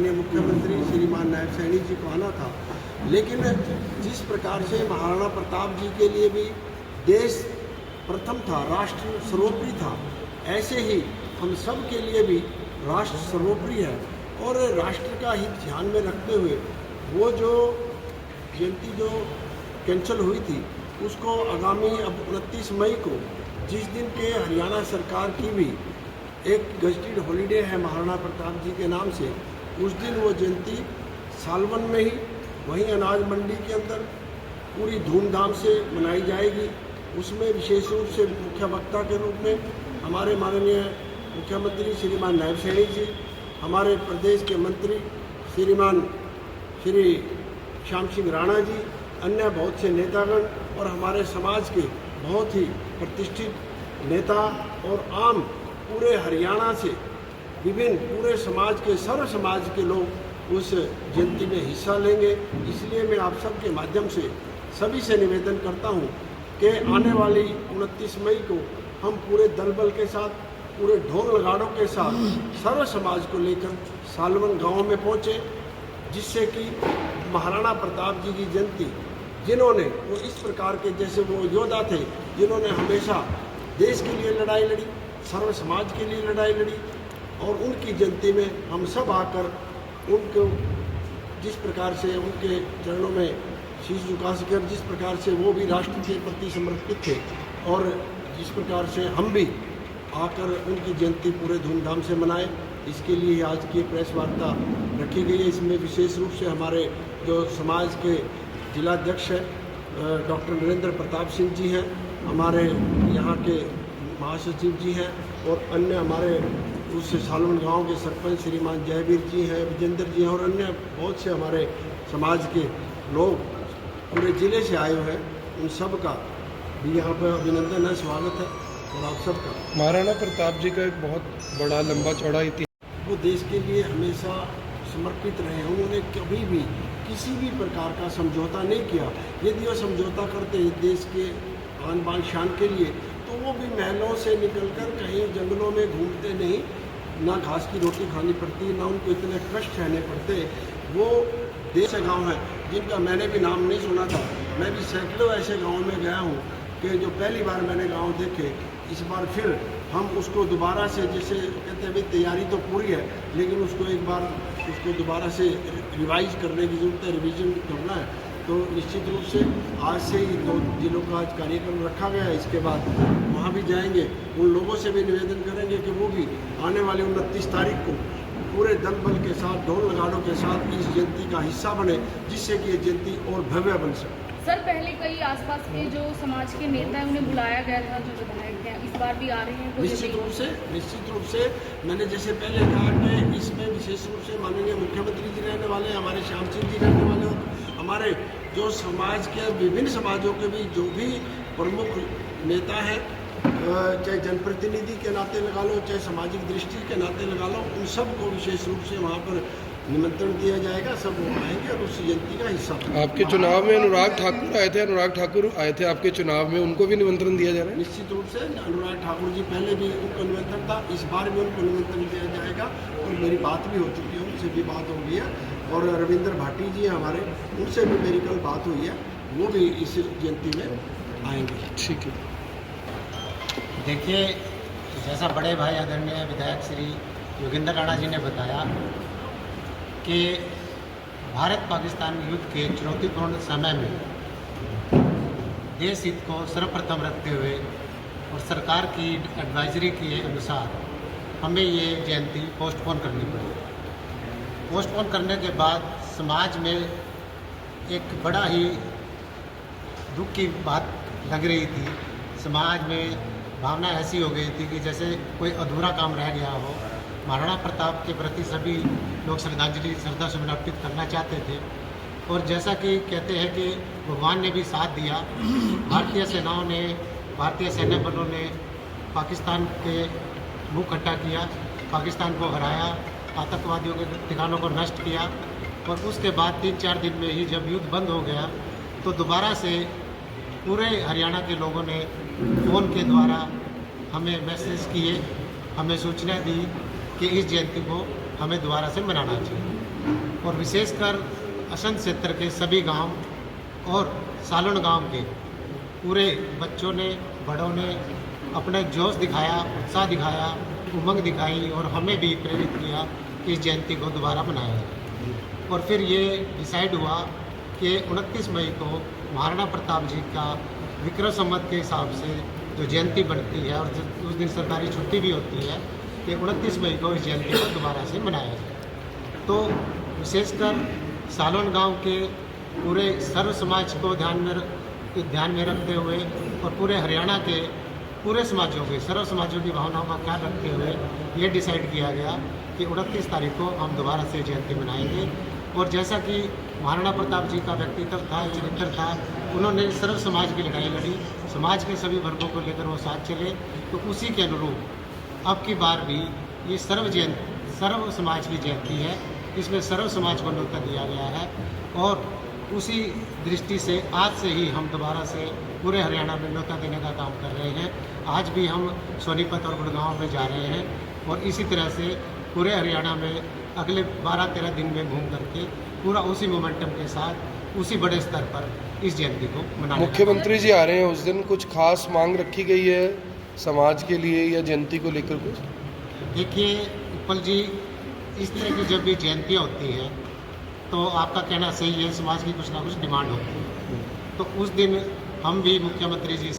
माननीय मुख्यमंत्री श्रीमान नायब सैनी जी को आना था, लेकिन जिस प्रकार से महाराणा प्रताप जी के लिए भी देश प्रथम था, राष्ट्र सर्वोपरि था, ऐसे ही हम सब के लिए भी राष्ट्र सर्वोपरि है। और राष्ट्र का हित ध्यान में रखते हुए वो जो जयंती जो कैंसिल हुई थी, उसको आगामी अब 29 मई को, जिस दिन के हरियाणा सरकार की भी एक गजटेड हॉलीडे है महाराणा प्रताप जी के नाम से, उस दिन वो जयंती सालवन में ही वहीं अनाज मंडी के अंदर पूरी धूमधाम से मनाई जाएगी। उसमें विशेष रूप से मुख्य वक्ता के रूप में हमारे माननीय मुख्यमंत्री श्रीमान नायब सैनी जी, हमारे प्रदेश के मंत्री श्रीमान श्री श्याम सिंह राणा जी, अन्य बहुत से नेतागण और हमारे समाज के बहुत ही प्रतिष्ठित नेता और आम पूरे हरियाणा से विभिन्न पूरे समाज के सर्व समाज के लोग उस जयंती में हिस्सा लेंगे। इसलिए मैं आप सबके माध्यम से सभी से निवेदन करता हूं कि आने वाली 29 मई को हम पूरे दल बल के साथ, पूरे ढोल नगाड़ों के साथ सर्व समाज को लेकर सालवन गांव में पहुंचे, जिससे कि महाराणा प्रताप जी की जयंती, जिन्होंने वो इस प्रकार के जैसे वो योद्धा थे जिन्होंने हमेशा देश के लिए लड़ाई लड़ी, सर्व समाज के लिए लड़ाई लड़ी, और उनकी जयंती में हम सब आकर उनको जिस प्रकार से उनके चरणों में शीश झुका सके, जिस प्रकार से वो भी राष्ट्र के प्रति समर्पित थे, और जिस प्रकार से हम भी आकर उनकी जयंती पूरे धूमधाम से मनाएं, इसके लिए आज की प्रेस वार्ता रखी गई है। इसमें विशेष रूप से हमारे जो समाज के जिलाध्यक्ष हैं डॉक्टर नरेंद्र प्रताप सिंह जी हैं, हमारे यहाँ के महासचिव जी हैं, और अन्य हमारे उस सालवन गांव के सरपंच श्रीमान जयवीर जी हैं, विजेंद्र जी हैं, और अन्य बहुत से हमारे समाज के लोग पूरे ज़िले से आए हुए हैं। उन सब का भी यहाँ पर अभिनंदन है, स्वागत है, और आप सबका। महाराणा प्रताप जी का एक बहुत बड़ा लंबा चौड़ा इतिहास, वो देश के लिए हमेशा समर्पित रहे। उन्होंने कभी भी किसी भी प्रकार का समझौता नहीं किया। यदि वो समझौता करते देश के आन बान शान के लिए, तो वो भी महलों से निकलकर कहीं जंगलों में घूमते नहीं, ना घास की रोटी खानी पड़ती, ना उनको इतने कष्ट सहने पड़ते। वो देश गांव है जिनका मैंने भी नाम नहीं सुना था। मैं भी सैकड़ों ऐसे गाँव में गया हूँ कि जो पहली बार मैंने गाँव देखे। इस बार फिर हम उसको दोबारा से, जैसे कहते हैं भाई तैयारी तो पूरी है, लेकिन उसको एक बार उसको दोबारा से रिवाइज करने की ज़रूरत है, रिवीजन करना है। तो निश्चित रूप से आज से ही 2 जिलों का आज कार्यक्रम रखा गया है। इसके बाद वहाँ भी जाएंगे, उन लोगों से भी निवेदन करेंगे कि वो भी आने वाली 29 तारीख को पूरे दल बल के साथ, ढोल नगाड़ों के साथ इस जयंती का हिस्सा बने, जिससे कि ये जयंती और भव्य बन सके। सर, पहले कई आसपास के जो समाज के नेता हैं उन्हें बुलाया गया था, जो विधायक हैं, इस बार भी आ रहे हैं? निश्चित रूप से मैंने जैसे पहले कहा कि इसमें विशेष रूप से माननीय मुख्यमंत्री जी रहने वाले, हमारे श्याम सिंह जी रहने वाले, और हमारे जो समाज के विभिन्न समाजों के भी जो भी प्रमुख नेता हैं, चाहे जनप्रतिनिधि के नाते लगा लो, चाहे सामाजिक दृष्टि के नाते लगा लो, उन सब को विशेष रूप से वहाँ पर निमंत्रण दिया जाएगा। सब वो आएंगे और उस जयंती का हिस्सा। आपके चुनाव में अनुराग ठाकुर आए थे आपके चुनाव में, उनको भी निमंत्रण दिया जा रहा है? निश्चित रूप से अनुराग ठाकुर जी पहले भी उनको निमंत्रण था, इस बार भी उनको निमंत्रण दिया जाएगा, और मेरी बात भी हो चुकी है, उनसे भी बात हो गई है, और रविंद्र भाटी जी हमारे, उनसे भी मेरी कल बात हुई है, वो भी इस जयंती में आएंगे। ठीक है। देखिए, जैसा बड़े भाई आदरणीय विधायक श्री योगेंद्र राणा जी ने बताया कि भारत पाकिस्तान युद्ध के चुनौतीपूर्ण समय में देश हित को सर्वप्रथम रखते हुए और सरकार की एडवाइजरी के अनुसार हमें ये जयंती पोस्टपोन करनी पड़ी। पोस्टपोन करने के बाद समाज में एक बड़ा ही दुख की बात लग रही थी। समाज में भावना ऐसी हो गई थी कि जैसे कोई अधूरा काम रह गया हो। महाराणा प्रताप के प्रति सभी लोग श्रद्धा सुमन अर्पित करना चाहते थे, और जैसा कि कहते हैं कि भगवान ने भी साथ दिया। भारतीय सेनाओं ने, भारतीय सैन्य बलों ने पाकिस्तान के मुंह खट्टा किया, पाकिस्तान को हराया, आतंकवादियों के ठिकानों को नष्ट किया, और उसके बाद 3-4 दिन में ही जब युद्ध बंद हो गया, तो दोबारा से पूरे हरियाणा के लोगों ने फ़ोन के द्वारा हमें मैसेज किए, हमें सूचना दी कि इस जयंती को हमें दोबारा से मनाना चाहिए। और विशेषकर असंध क्षेत्र के सभी गांव और सालन गांव के पूरे बच्चों ने, बड़ों ने अपना जोश दिखाया, उत्साह दिखाया, उमंग दिखाई और हमें भी प्रेरित किया कि इस जयंती को दोबारा मनाया जाए। और फिर ये डिसाइड हुआ कि 29 मई को महाराणा प्रताप जी का विक्रम संवत के हिसाब से जो जयंती बनती है और उस दिन सरकारी छुट्टी भी होती है कि 29 मई को इस जयंती को दोबारा से मनाया जाए। तो विशेषकर सालोन गांव के पूरे सर्व समाज को ध्यान में रखते हुए और पूरे हरियाणा के पूरे समाजों के सर्व समाजों की भावनाओं का ख्याल रखते हुए ये डिसाइड किया गया कि 29 तारीख को हम दोबारा से जयंती मनाएंगे। और जैसा कि महाराणा प्रताप जी का व्यक्तित्व था, चरित्र था, उन्होंने सर्व समाज की लड़ाई लड़ी, समाज के सभी वर्गों को लेकर वो साथ चले, तो उसी के अनुरूप अब की बार भी ये सर्व समाज की जयंती है। इसमें सर्व समाज को न्योता दिया गया है और उसी दृष्टि से आज से ही हम दोबारा से पूरे हरियाणा में न्योता देने का काम कर रहे हैं। आज भी हम सोनीपत और गुड़गांव में जा रहे हैं और इसी तरह से पूरे हरियाणा में अगले 12-13 दिन में घूम करके पूरा उसी मोमेंटम के साथ उसी बड़े स्तर पर इस जयंती को मनाने। मुख्यमंत्री जी आ रहे हैं, उस दिन कुछ खास मांग रखी गई है समाज के लिए या जयंती को लेकर कुछ? देखिए उत्पल जी, इस तरह की जब भी जयंतियाँ होती हैं तो आपका कहना सही है, समाज की कुछ ना कुछ डिमांड होती है। तो उस दिन हम भी मुख्यमंत्री जी